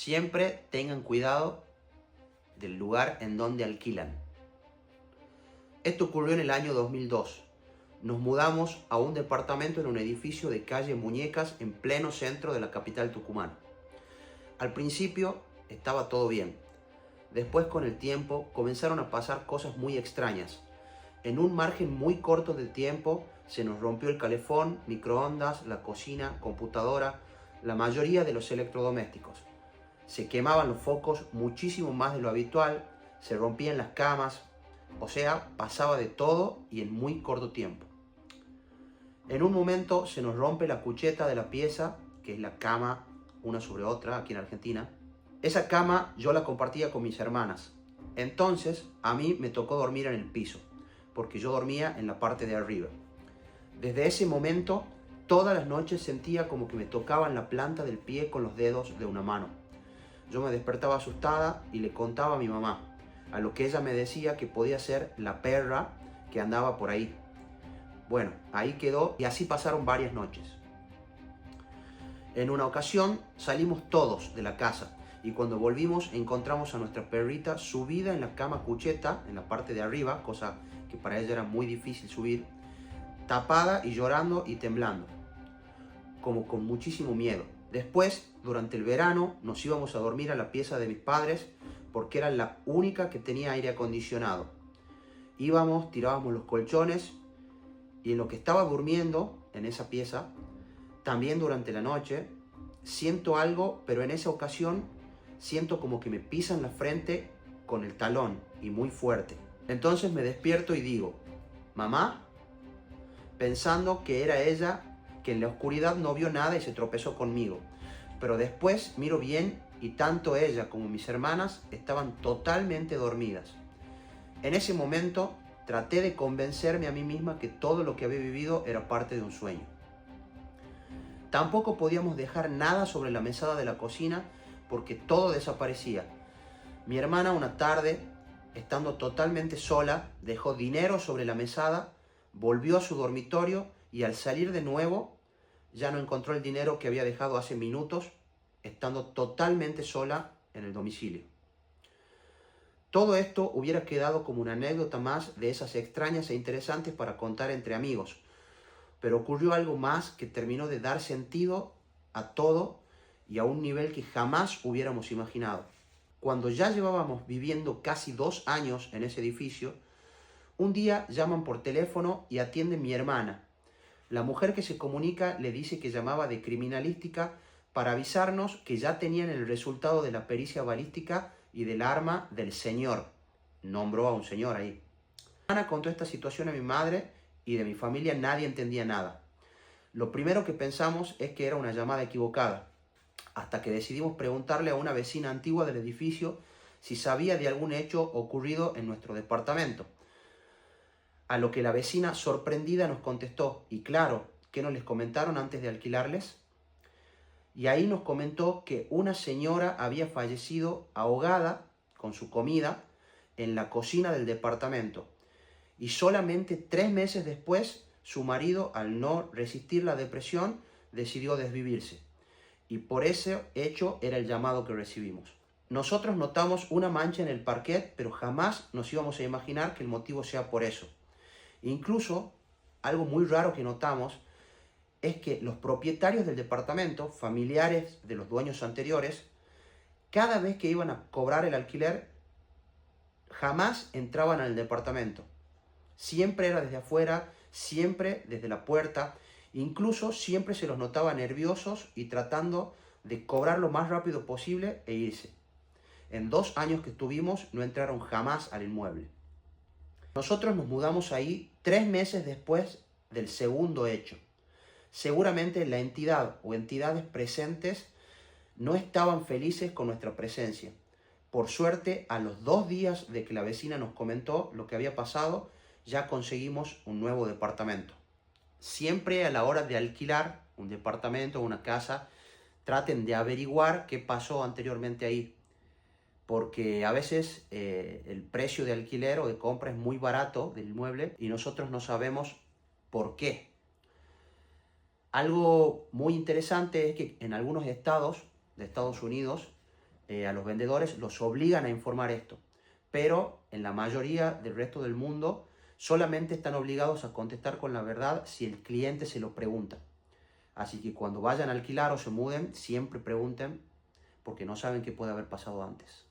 Siempre tengan cuidado del lugar en donde alquilan. Esto ocurrió en el año 2002. Nos mudamos a un departamento en un edificio de calle Muñecas en pleno centro de la capital tucumana. Al principio estaba todo bien. Después, con el tiempo, comenzaron a pasar cosas muy extrañas. En un margen muy corto de tiempo se nos rompió el calefón, microondas, la cocina, computadora, la mayoría de los electrodomésticos. Se quemaban los focos muchísimo más de lo habitual, se rompían las camas, o sea, pasaba de todo y en muy corto tiempo. En un momento se nos rompe la cucheta de la pieza, que es la cama una sobre otra aquí en Argentina. Esa cama yo la compartía con mis hermanas. Entonces a mí me tocó dormir en el piso, porque yo dormía en la parte de arriba. Desde ese momento, todas las noches sentía como que me tocaban la planta del pie con los dedos de una mano. Yo me despertaba asustada y le contaba a mi mamá, a lo que ella me decía que podía ser la perra que andaba por ahí. Bueno, ahí quedó y así pasaron varias noches. En una ocasión salimos todos de la casa y cuando volvimos encontramos a nuestra perrita subida en la cama cucheta, en la parte de arriba, cosa que para ella era muy difícil subir, tapada y llorando y temblando, como con muchísimo miedo. Después, durante el verano, nos íbamos a dormir a la pieza de mis padres porque era la única que tenía aire acondicionado. Íbamos, tirábamos los colchones y en lo que estaba durmiendo en esa pieza, también durante la noche, siento algo, pero en esa ocasión siento como que me pisan la frente con el talón y muy fuerte. Entonces me despierto y digo, mamá, pensando que era ella, que en la oscuridad no vio nada y se tropezó conmigo. Pero después miro bien y tanto ella como mis hermanas estaban totalmente dormidas. En ese momento traté de convencerme a mí misma que todo lo que había vivido era parte de un sueño. Tampoco podíamos dejar nada sobre la mesada de la cocina porque todo desaparecía. Mi hermana una tarde, estando totalmente sola, dejó dinero sobre la mesada, volvió a su dormitorio y al salir de nuevo ya no encontró el dinero que había dejado hace minutos, estando totalmente sola en el domicilio. Todo esto hubiera quedado como una anécdota más de esas extrañas e interesantes para contar entre amigos, pero ocurrió algo más que terminó de dar sentido a todo y a un nivel que jamás hubiéramos imaginado. Cuando ya llevábamos viviendo casi 2 años en ese edificio, un día llaman por teléfono y atiende mi hermana. La mujer que se comunica le dice que llamaba de criminalística para avisarnos que ya tenían el resultado de la pericia balística y del arma del señor. Nombró a un señor ahí. Mi hermana contó esta situación a mi madre y de mi familia nadie entendía nada. Lo primero que pensamos es que era una llamada equivocada, hasta que decidimos preguntarle a una vecina antigua del edificio si sabía de algún hecho ocurrido en nuestro departamento. A lo que la vecina, sorprendida, nos contestó, y claro, ¿qué no les comentaron antes de alquilarles? Y ahí nos comentó que una señora había fallecido ahogada con su comida en la cocina del departamento. Y solamente 3 meses después, su marido, al no resistir la depresión, decidió desvivirse. Y por ese hecho era el llamado que recibimos. Nosotros notamos una mancha en el parquet, pero jamás nos íbamos a imaginar que el motivo sea por eso. Incluso, algo muy raro que notamos es que los propietarios del departamento, familiares de los dueños anteriores, cada vez que iban a cobrar el alquiler, jamás entraban al departamento. Siempre era desde afuera, siempre desde la puerta, incluso siempre se los notaba nerviosos y tratando de cobrar lo más rápido posible e irse. En 2 años que estuvimos no entraron jamás al inmueble. Nosotros nos mudamos ahí 3 meses después del segundo hecho. Seguramente la entidad o entidades presentes no estaban felices con nuestra presencia. Por suerte, a los 2 días de que la vecina nos comentó lo que había pasado, ya conseguimos un nuevo departamento. Siempre a la hora de alquilar un departamento o una casa, traten de averiguar qué pasó anteriormente ahí. Porque a veces el precio de alquiler o de compra es muy barato del inmueble y nosotros no sabemos por qué. Algo muy interesante es que en algunos estados de Estados Unidos a los vendedores los obligan a informar esto. Pero en la mayoría del resto del mundo solamente están obligados a contestar con la verdad si el cliente se lo pregunta. Así que cuando vayan a alquilar o se muden, siempre pregunten porque no saben qué puede haber pasado antes.